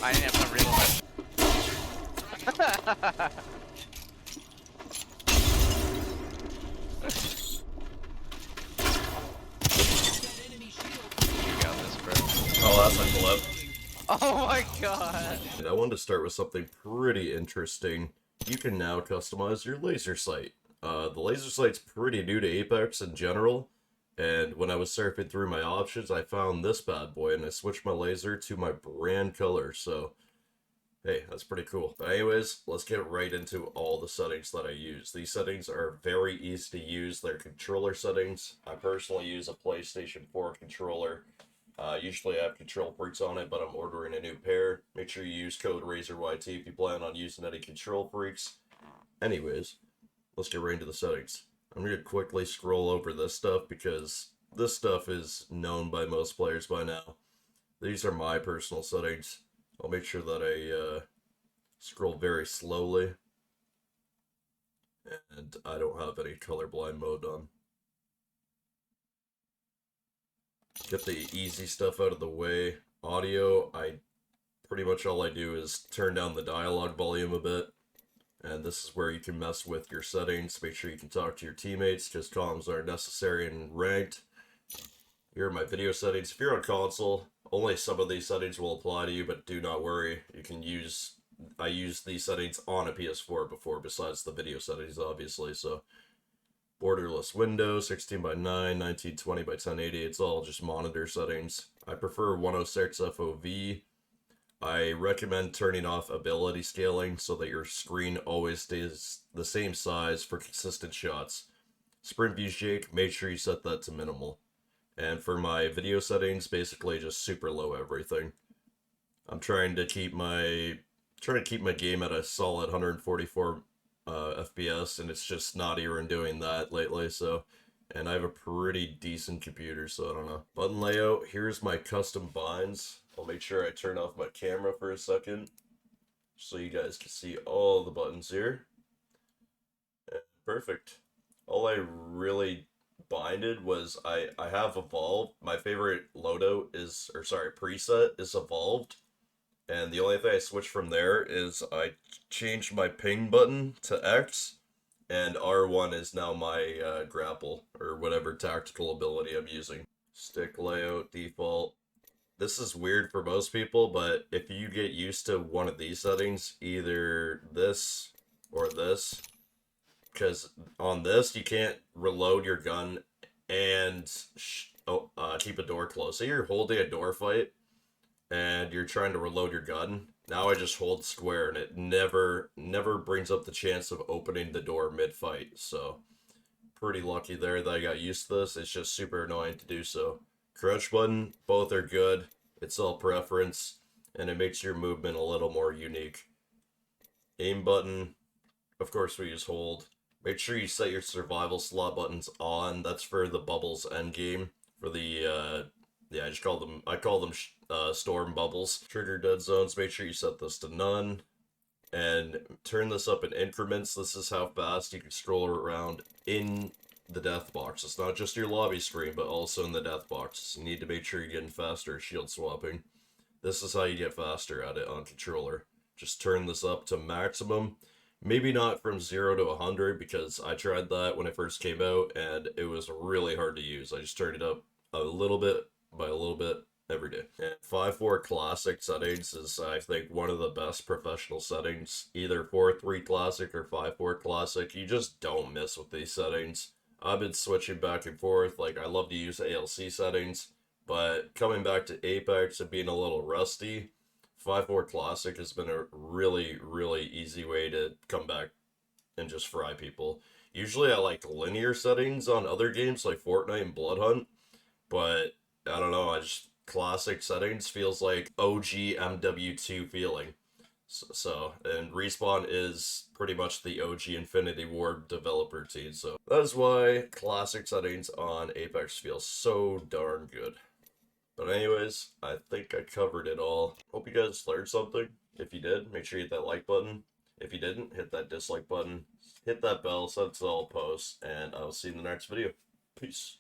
I didn't have to reload. You got this, bro. Oh, that's a clip. Oh my god. And I wanted to start with something pretty interesting. You can now customize your laser sight. The laser sight's pretty new to Apex in general, and when I was surfing through my options, I found this bad boy, and I switched my laser to my brand color, so hey, that's pretty cool. But anyways, let's get right into all the settings that I use. These settings are very easy to use. They're controller settings. I personally use a PlayStation 4 controller. Usually I have control freaks on it, but I'm ordering a new pair. Make sure you use code RAZORYT if you plan on using any control freaks. Anyways, let's get right into the settings. I'm going to quickly scroll over this stuff because this stuff is known by most players by now. These are my personal settings. I'll make sure that I scroll very slowly. And I don't have any colorblind mode on. Get the easy stuff out of the way. Audio, pretty much all I do is turn down the dialogue volume a bit. And this is where you can mess with your settings. Make sure you can talk to your teammates because comms are necessary and ranked. Here are my video settings. If you're on console, only some of these settings will apply to you, but do not worry. You can I used these settings on a PS4 before, besides the video settings, obviously. So, borderless window, 16 by 9, 1920 by 1080. It's all just monitor settings. I prefer 106 FOV. I recommend turning off ability scaling so that your screen always stays the same size for consistent shots. Sprint view shake, make sure you set that to minimal. And for my video settings, basically just super low everything. I'm trying to keep my game at a solid 144 FPS, and it's just not even doing that lately. So, and I have a pretty decent computer, so I don't know. Button layout. Here's my custom binds. I'll make sure I turn off my camera for a second, so you guys can see all the buttons here. And perfect. All I really binded was I have Evolved. My favorite loadout is, or sorry, preset is Evolved. And the only thing I switched from there is I changed my ping button to X, and R1 is now my grapple, or whatever tactical ability I'm using. Stick layout, default. This is weird for most people, but if you get used to one of these settings, either this or this, because on this you can't reload your gun and keep a door closed. Say you're holding a door fight and you're trying to reload your gun. Now I just hold square and it never brings up the chance of opening the door mid-fight. So pretty lucky there that I got used to this. It's just super annoying to do so. Crouch button, both are good. It's all preference, and it makes your movement a little more unique. Aim button, of course we use hold. Make sure you set your survival slot buttons on. That's for the bubbles endgame. For the, yeah, I call them storm bubbles. Trigger dead zones, make sure you set this to none. And turn this up in increments. This is how fast you can scroll around in the death box. It's not just your lobby screen, but also in the death box. You need to make sure you're getting faster shield swapping. This is how you get faster at it on controller. Just turn this up to maximum. Maybe not from 0 to 100, because I tried that when it first came out, and it was really hard to use. I just turned it up a little bit by a little bit every day. And 5.4 classic settings is, I think, one of the best professional settings. Either 4.3 classic or 5.4 classic. You just don't mess with these settings. I've been switching back and forth. Like, I love to use ALC settings, but coming back to Apex and being a little rusty, 5.4 classic has been a really, really easy way to come back and just fry people. Usually I like linear settings on other games like Fortnite and Bloodhunt, but I don't know, classic settings feels like OG MW2 feeling. And Respawn is pretty much the OG Infinity Ward developer team, so that is why classic settings on Apex feel so darn good. But anyways, I think I covered it all. Hope you guys learned something. If you did, make sure you hit that like button. If you didn't, hit that dislike button. Hit that bell so it's all posts, and I'll see you in the next video. Peace.